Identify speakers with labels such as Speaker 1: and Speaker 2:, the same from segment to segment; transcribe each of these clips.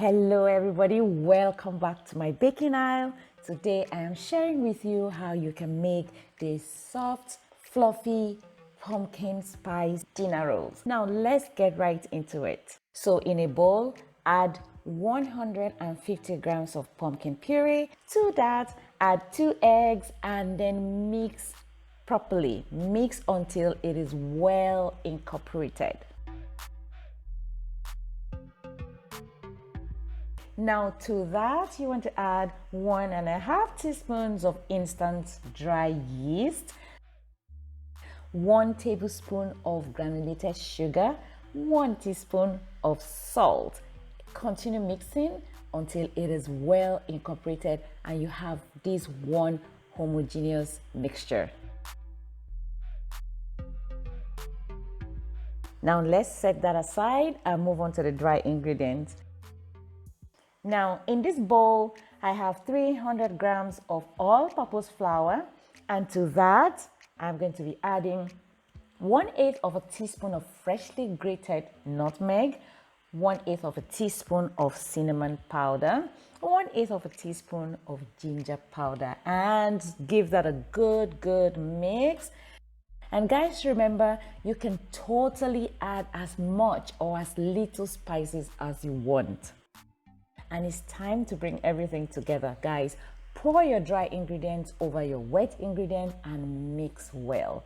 Speaker 1: Hello everybody, welcome back to my baking aisle. Today I am sharing with you how you can make these soft, fluffy pumpkin spice dinner rolls. Now let's get right into it. So in a bowl, add 150 grams of pumpkin puree. To that, add 2 eggs and then mix properly. Mix until it is well incorporated. Now to that, you want to add 1.5 teaspoons of instant dry yeast, 1 tablespoon of granulated sugar, 1 teaspoon of salt. Continue mixing until it is well incorporated and you have this one homogeneous mixture. Now let's set that aside and move on to the dry ingredients. Now in this bowl, I have 300 grams of all-purpose flour, and to that, I'm going to be adding 1/8 of a teaspoon of freshly grated nutmeg, 1/8 of a teaspoon of cinnamon powder, 1/8 of a teaspoon of ginger powder, and give that a good mix. And guys, remember, you can totally add as much or as little spices as you want. And it's time to bring everything together. Guys, pour your dry ingredients over your wet ingredient and mix well.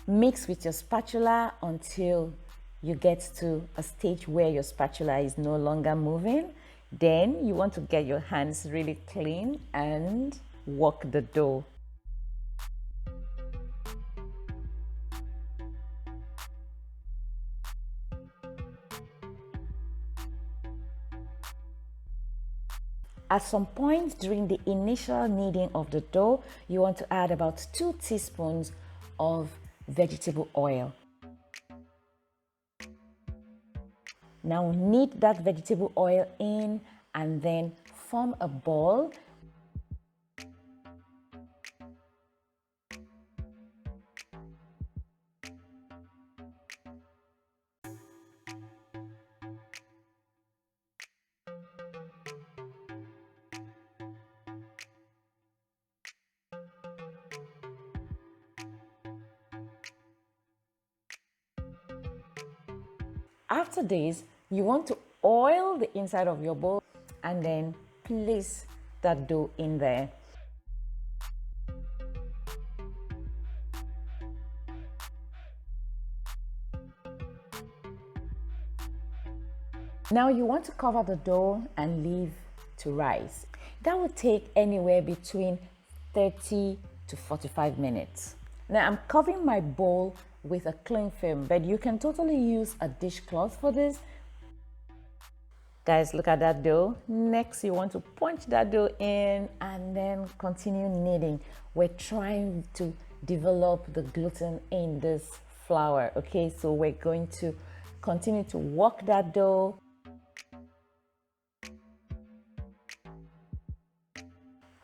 Speaker 1: Mix with your spatula until you get to a stage where your spatula is no longer moving. Then you want to get your hands really clean and work the dough. At some point during the initial kneading of the dough, you want to add about 2 teaspoons of vegetable oil. Now knead that vegetable oil in and then form a ball. After this, you want to oil the inside of your bowl and then place that dough in there. Now you want to cover the dough and leave to rise. That will take anywhere between 30 to 45 minutes. Now I'm covering my bowl with a cling film, but you can totally use a dishcloth for this. Guys, look at that dough. Next, you want to punch that dough in and then continue kneading. We're trying to develop the gluten in this flour, okay? So we're going to continue to work that dough.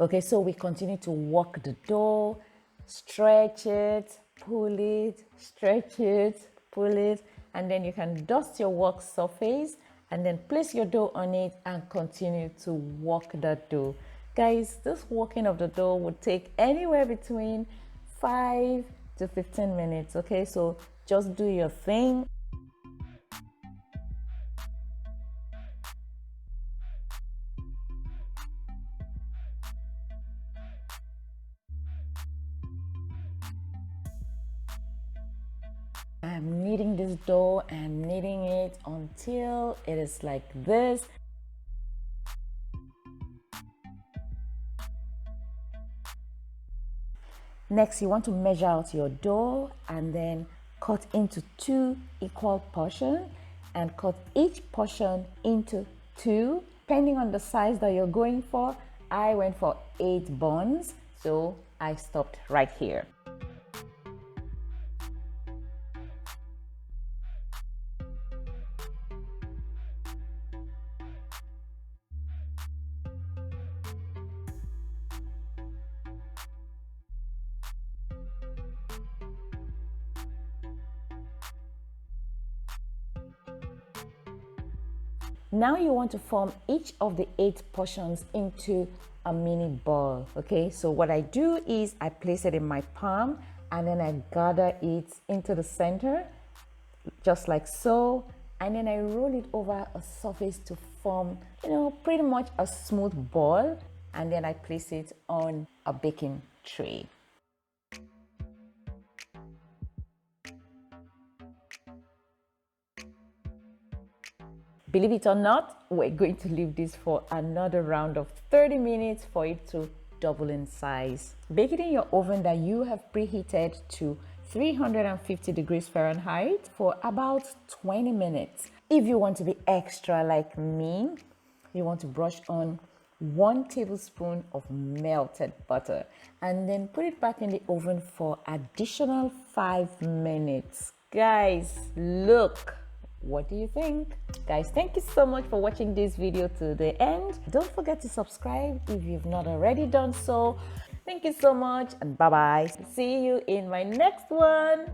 Speaker 1: Okay, so we continue to work the dough, stretch it, pull it, stretch it, pull it, and then you can dust your work surface and then place your dough on it and continue to work that dough. Guys, this working of the dough would take anywhere between 5 to 15 minutes, okay? So just do your thing. I'm kneading this dough and kneading it until it is like this. Next, you want to measure out your dough and then cut into 2 equal portions. and cut each portion into 2, depending on the size that you're going for. I went for 8 buns, so I stopped right here. Now you want to form each of the 8 portions into a mini ball. Okay, so what I do is I place it in my palm and then I gather it into the center, just like so, and then I roll it over a surface to form, pretty much a smooth ball, and then I place it on a baking tray. Believe it or not, we're going to leave this for another round of 30 minutes for it to double in size. Bake it in your oven that you have preheated to 350 degrees Fahrenheit for about 20 minutes. If you want to be extra like me, you want to brush on 1 tablespoon of melted butter and then put it back in the oven for additional 5 minutes. Guys, look. What do you think? Guys, thank you so much for watching this video to the end. Don't forget to subscribe if you've not already done so. Thank you so much and bye-bye. See you in my next one.